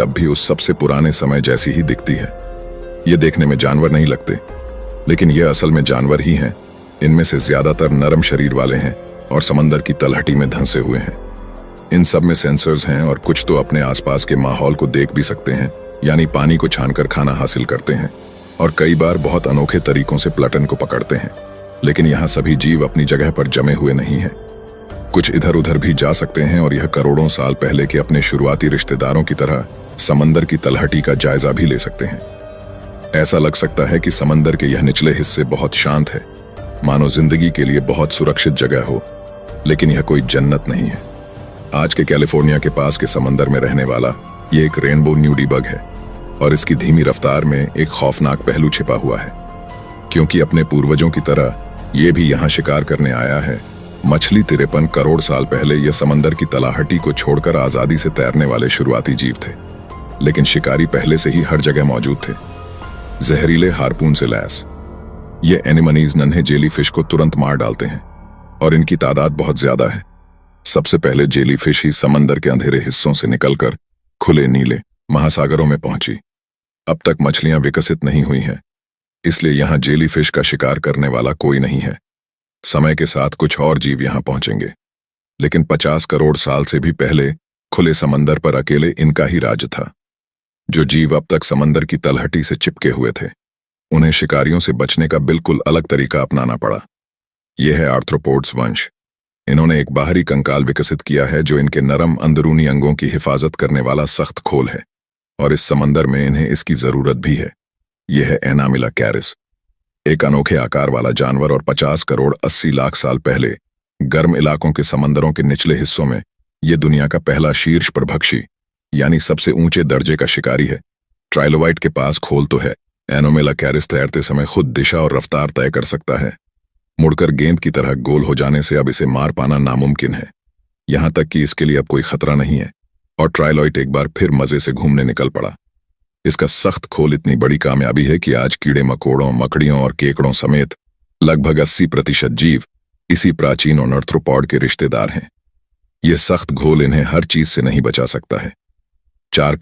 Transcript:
अब भी उस सबसे पुराने समय जैसी ही दिखती है। ये देखने में जानवर नहीं लगते, लेकिन ये असल में जानवर ही हैं। इनमें से ज्यादातर नरम शरीर वाले हैं और समंदर की तलहटी में धंसे हुए हैं। इन सब में सेंसर्स हैं और कुछ तो अपने आसपास के माहौल को देख भी सकते हैं, यानी पानी को छानकर खाना हासिल करते हैं और कई बार बहुत अनोखे तरीकों से प्लटन को पकड़ते हैं। लेकिन यहाँ सभी जीव अपनी जगह पर जमे हुए नहीं हैं। कुछ इधर उधर भी जा सकते हैं और यह करोड़ों साल पहले के अपने शुरुआती रिश्तेदारों की तरह समंदर की तलहटी का जायजा भी ले सकते हैं। ऐसा लग सकता है कि समंदर के यह निचले हिस्से बहुत शांत है, मानो जिंदगी के लिए बहुत सुरक्षित जगह हो, लेकिन यह कोई जन्नत नहीं है। आज के कैलिफोर्निया के पास के समंदर में रहने वाला ये एक रेनबो न्यूडीबग है और इसकी धीमी रफ्तार में एक खौफनाक पहलू छिपा हुआ है, क्योंकि अपने पूर्वजों की तरह ये भी यहाँ शिकार करने आया है। मछली 53 करोड़ साल पहले यह समंदर की तलहटी को छोड़कर आजादी से तैरने वाले शुरुआती जीव थे, लेकिन शिकारी पहले से ही हर जगह मौजूद थे, जहरीले हार्पून से लैस। ये एनिमनीज नन्हे जेलीफिश को तुरंत मार डालते हैं और इनकी तादाद बहुत ज्यादा है। सबसे पहले जेलीफिश ही समंदर के अंधेरे हिस्सों से निकलकर खुले नीले महासागरों में पहुंची। अब तक मछलियां विकसित नहीं हुई हैं, इसलिए यहां जेलीफिश का शिकार करने वाला कोई नहीं है। समय के साथ कुछ और जीव यहां पहुंचेंगे, लेकिन 50 करोड़ साल से भी पहले खुले समंदर पर अकेले इनका ही राज था। जो जीव अब तक समंदर की तलहटी से चिपके हुए थे, उन्हें शिकारियों से बचने का बिल्कुल अलग तरीका अपनाना पड़ा। यह है आर्थ्रोपोड्स वंश। इन्होंने एक बाहरी कंकाल विकसित किया है जो इनके नरम अंदरूनी अंगों की हिफाजत करने वाला सख्त खोल है, और इस समंदर में इन्हें इसकी जरूरत भी है। यह है एनामिला कैरिस, एक अनोखे आकार वाला जानवर, और 50 करोड़ 80 लाख साल पहले गर्म इलाकों के समंदरों के निचले हिस्सों में यह दुनिया का पहला शीर्ष प्रभक्षी यानी सबसे ऊंचे दर्जे का शिकारी है। ट्राइलोवाइट के पास खोल तो है, एनामिला कैरिस तैरते समय खुद दिशा और रफ्तार तय कर सकता है। मुड़कर गेंद की तरह गोल हो जाने से अब इसे मार पाना नामुमकिन है, यहां तक कि इसके लिए अब कोई खतरा नहीं है, और ट्राइलॉइट एक बार फिर मजे से घूमने निकल पड़ा। इसका सख्त खोल इतनी बड़ी कामयाबी है कि आज कीड़े मकोड़ों, मकड़ियों और केकड़ों समेत लगभग 80% जीव इसी प्राचीन ऑर्थ्रोपॉड के रिश्तेदार हैं। यह सख्त घोल इन्हें हर चीज से नहीं बचा सकता है। 4